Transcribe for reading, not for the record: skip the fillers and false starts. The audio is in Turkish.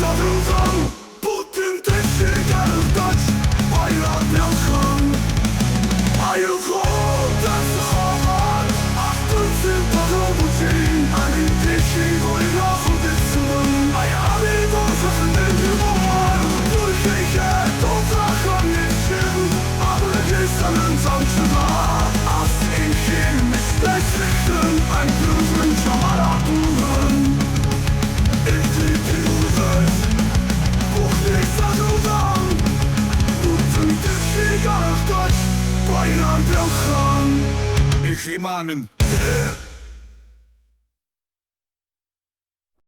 zadruzam, Putin teşhir geldaç, bayrak yankın. Ayılkol dersi havar, aklın sırtada bu şeyin, Amin teşhir goyla hudetsin. Ayağını dorsasın dedim var, Dur şeker toprak annesin, Adlı kesanın zamçıda, Az inşin misleşliktin, Ben kızın çamar aklın. Bayram Belkan, ich jemanden